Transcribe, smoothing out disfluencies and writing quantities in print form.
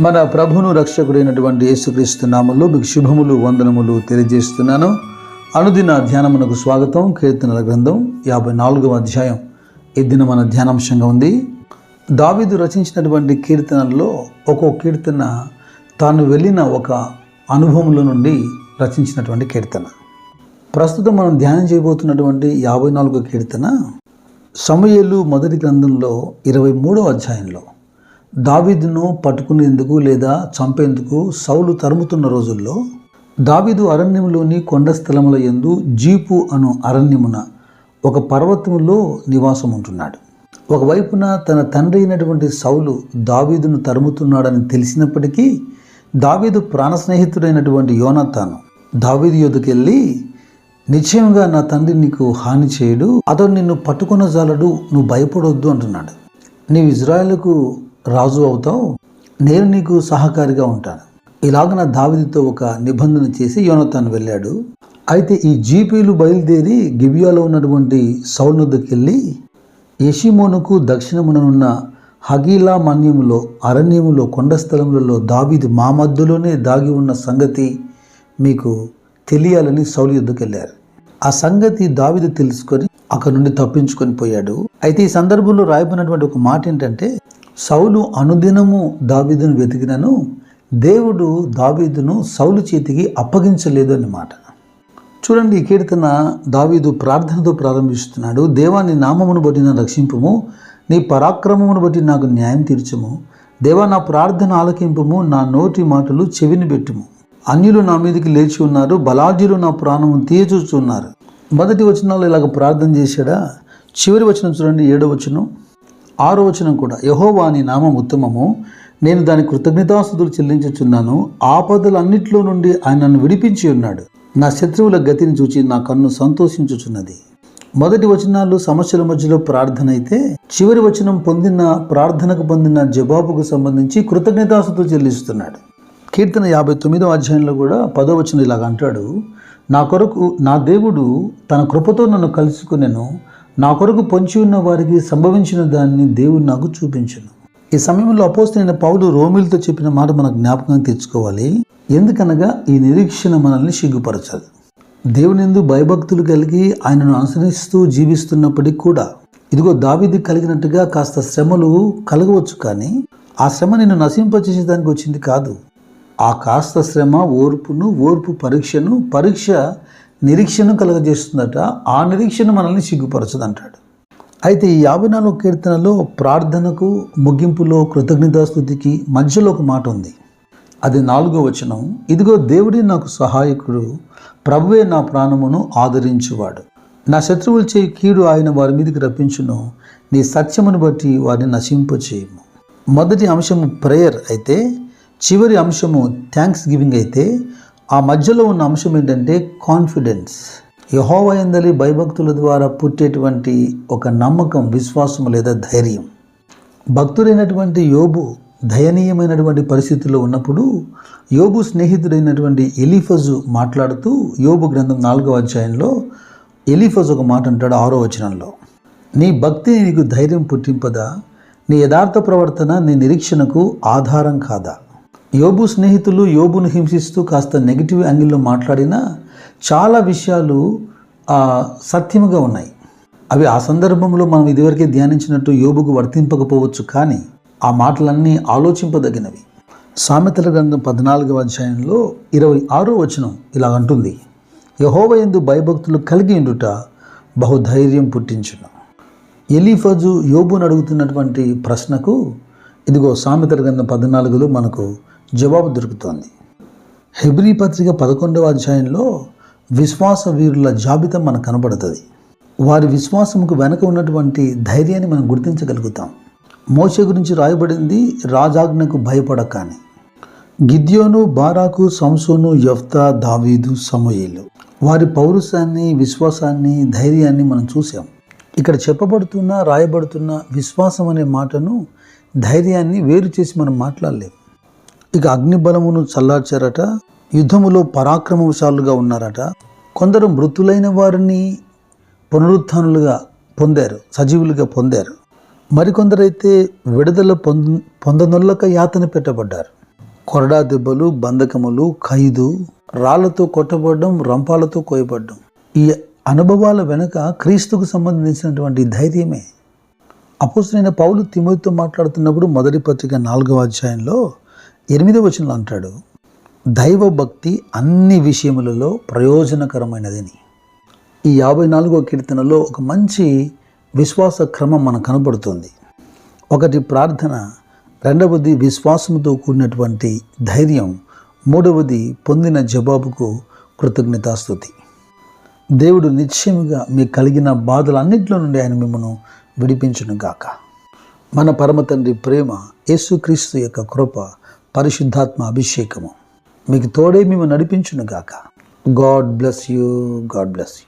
మన ప్రభును రక్షకుడైనటువంటి యేసుక్రీస్తు నామములో మీకు శుభములు వందనములు తెలియజేస్తున్నాను. అనుదిన ధ్యానమునకు స్వాగతం. కీర్తనల గ్రంథం 54వ అధ్యాయం ఈ దిన మన ధ్యానాంశంగా ఉంది. దావీదు రచించినటువంటి కీర్తనల్లో ఒక్కో కీర్తన తాను వెళ్ళిన ఒక అనుభవంలో నుండి రచించినటువంటి కీర్తన. ప్రస్తుతం మనం ధ్యానం చేయబోతున్నటువంటి 54వ కీర్తన సమూయేలు మొదటి గ్రంథంలో 23వ అధ్యాయంలో దావీదును పట్టుకునేందుకు లేదా చంపేందుకు సౌలు తరుముతున్న రోజుల్లో దావీదు అరణ్యంలోని కొండ స్థలముల యందు జీపు అను అరణ్యమున ఒక పర్వతములో నివాసం ఉంటున్నాడు. ఒకవైపున తన తండ్రి అయినటువంటి సౌలు దావీదును తరుముతున్నాడని తెలిసినప్పటికీ దావీదు ప్రాణ స్నేహితుడైనటువంటి యోనాతాను దావీదు యొద్దకు వెళ్ళి, నిశ్చయంగా నా తండ్రి నీకు హాని చేయడు, అతడు నిన్ను పట్టుకున్న జాలడు, నువ్వు భయపడొద్దు అంటున్నాడు. నీవు ఇజ్రాయేలుకు రాజు అవుతావు, నేను నీకు సహకారిగా ఉంటాను. ఇలాగ దావీదుతో ఒక నిబంధన చేసి యోనాతాను వెళ్ళాడు. అయితే ఈ జీపీలు బయలుదేరి గిబియాలో ఉన్నటువంటి సౌలు వద్దకు వెళ్ళి, యెషీమోనుకు దక్షిణముననున్న హగీలా మన్యములో అరణ్యములో కొండ స్థలములలో దావీదు మా మధ్యలోనే దాగి ఉన్న సంగతి మీకు తెలియాలని సౌలు యొద్దకు వెళ్ళారు. ఆ సంగతి దావీదు తెలుసుకొని అక్కడ నుండి తప్పించుకొని పోయాడు. అయితే ఈ సందర్భంలో రాయబడినటువంటి ఒక మాట ఏంటంటే, సౌలు అనుదినము దావీదును వెతికినను దేవుడు దావీదును సౌలు చేతికి అప్పగించలేదు అన్నమాట. చూడండి, ఈ కీర్తన దావీదు ప్రార్థనతో ప్రారంభిస్తున్నాడు. దేవా, నీ నామమును బట్టి నన్ను రక్షింపుము, నీ పరాక్రమమును బట్టి నాకు న్యాయం తీర్చుము. దేవా, నా ప్రార్థన ఆలకింపుము, నా నోటి మాటలు చెవిని పెట్టుము. అన్యులు నా మీదకి లేచి ఉన్నారు, బలాఢ్యులు నా ప్రాణము తీయచూచున్నారు. మొదటి వచనంలో ఇలాగ ప్రార్థన చేశాడా? చివరి వచనం చూడండి, 7వ వచనం 6వ వచనం కూడా, యెహోవా నీ నామం ఉత్తమము, నేను దాని కృతజ్ఞతాస్తుతులు చెల్లించుచున్నాను. ఆపదలన్నిట్లో నుండి ఆయన నన్ను విడిపించి ఉన్నాడు. నా శత్రువుల గతిని చూచి నా కన్ను సంతోషించుచున్నది. మొదటి వచనాలు సమస్యల మధ్యలో ప్రార్థన అయితే, చివరి వచనం ప్రార్థనకు పొందిన జవాబుకు సంబంధించి కృతజ్ఞతాస్తుతులు చెల్లిస్తున్నాడు. కీర్తన 59వ అధ్యాయంలో కూడా 10వ వచనం ఇలాగ అంటాడు, నా కొరకు నా దేవుడు తన కృపతో నన్ను కలుసుకునేను, నా కొరకు పొంచి ఉన్న వారికి సంభవించిన దాన్ని దేవుడు నాకు చూపించును. ఈ సమయంలో అపోస్తలుడైన పౌలు రోమీయులతో చెప్పిన మాట మనకు జ్ఞాపకం తెచ్చుకోవాలి. ఎందుకనగా ఈ నిరీక్షణ మనల్ని సిగ్గుపరచదు. దేవుని యందు భయభక్తులు కలిగి ఆయనను అనుసరిస్తూ జీవిస్తున్నప్పటికీ కూడా ఇదిగో దావీదు కలిగినట్టుగా కాస్త శ్రమలు కలగవచ్చు, కానీ ఆ శ్రమ నిన్ను నశింపచేసేదానికి వచ్చింది కాదు. ఆ కాస్త శ్రమ ఓర్పు పరీక్ష నిరీక్షను కలగజేస్తుందట. ఆ నిరీక్షణ మనల్ని సిగ్గుపరచదంటాడు. అయితే ఈ 54వ కీర్తనలో ప్రార్థనకు ముగింపులో కృతజ్ఞతాస్తుతికి మధ్యలో ఒక మాట ఉంది. అది 4వ వచనం, ఇదిగో దేవుడే నాకు సహాయకుడు, ప్రభువే నా ప్రాణమును ఆదరించువాడు. నా శత్రువులు చేయి కీడు ఆయన వారి మీదకి రప్పించును, నీ సత్యమును బట్టి వారిని నశింపచేయము. మొదటి అంశము ప్రేయర్ అయితే, చివరి అంశము థ్యాంక్స్ గివింగ్ అయితే, ఆ మధ్యలో ఉన్న అంశం ఏంటంటే కాన్ఫిడెన్స్. యెహోవా యందలి భయభక్తుల ద్వారా పుట్టేటువంటి ఒక నమ్మకం, విశ్వాసం లేదా ధైర్యం. భక్తుడైనటువంటి యోబు దయనీయమైనటువంటి పరిస్థితుల్లో ఉన్నప్పుడు యోబు స్నేహితుడైనటువంటి ఎలీఫజు మాట్లాడుతూ యోబు గ్రంథం 4వ అధ్యాయంలో ఎలీఫజు ఒక మాట అంటాడు 6వ వచనంలో, నీ భక్తి నీకు ధైర్యం పుట్టింపదా, నీ యథార్థ ప్రవర్తన నీ నిరీక్షణకు ఆధారం కాదా. యోబు స్నేహితులు యోబును హింసిస్తూ కాస్త నెగిటివ్ యాంగిల్లో మాట్లాడినా చాలా విషయాలు సత్యముగా ఉన్నాయి. అవి ఆ సందర్భంలో మనం ఇదివరకే ధ్యానించినట్టు యోబుకు వర్తింపకపోవచ్చు, కానీ ఆ మాటలన్నీ ఆలోచింపదగినవి. సామెతల గ్రంథం 14వ అధ్యాయంలో 26వ వచనం ఇలా అంటుంది, యెహోవా యందు భయభక్తులు కలిగి ఉండుట బహుధైర్యం పుట్టించును. ఎలీఫజు యోబును అడుగుతున్నటువంటి ప్రశ్నకు ఇదిగో సామెతల గ్రంథం 14లో మనకు జవాబు దొరుకుతోంది. హెబ్రీ పత్రిక 11వ అధ్యాయంలో విశ్వాస వీరుల జాబితా మనకు కనబడుతుంది. వారి విశ్వాసముకు వెనక ఉన్నటువంటి ధైర్యాన్ని మనం గుర్తించగలుగుతాం. మోషే గురించి రాయబడింది, రాజాజ్ఞకు భయపడక అని. గిద్యోను, బారాకు, సంసోను, యెఫ్తా, దావీదు, సమూయేలు వారి పౌరుషాన్ని, విశ్వాసాన్ని, ధైర్యాన్ని మనం చూసాం. ఇక్కడ రాయబడుతున్న విశ్వాసం అనే మాటను, ధైర్యాన్ని వేరు చేసి మనం మాట్లాడలేము. ఇక అగ్నిబలమును చల్లార్చారట, యుద్ధములో పరాక్రమశాలుగా ఉన్నారట. కొందరు మృతులైన వారిని పునరుత్థానులుగా పొందారు, సజీవులుగా పొందారు. మరికొందరైతే విడుదల పొందనొల్లక యాతన పెట్టబడ్డారు. కొరడా దెబ్బలు, బంధకములు, ఖైదు, రాళ్లతో కొట్టబడడం, రంపాలతో కోయబడడం. ఈ అనుభవాల వెనుక క్రీస్తుకు సంబంధించినటువంటి ధైర్యమే. అపోస్తలుడైన పౌలు తిమోతితో మాట్లాడుతున్నప్పుడు మొదటి పత్రిక 4వ అధ్యాయంలో 8వ వచనంలో అంటాడు, దైవ భక్తి అన్ని విషయములలో ప్రయోజనకరమైనదని. ఈ 54వ కీర్తనలో ఒక మంచి విశ్వాస క్రమం మనకు కనబడుతుంది. ఒకటి ప్రార్థన, రెండవది విశ్వాసంతో కూడినటువంటి ధైర్యం, మూడవది పొందిన జవాబుకు కృతజ్ఞతాస్తుతి. దేవుడు నిశ్చయముగా మీకు కలిగిన బాధలన్నింటిలో నుండి ఆయన మిమ్మల్ని విడిపించును గాక. మన పరమ తండ్రి ప్రేమ, యేసుక్రీస్తు యొక్క కృప, పరిశుద్ధాత్మ అభిషేకము మీకు తోడే మిమ్మల్ని నడిపించును గాక. God bless you. God bless you.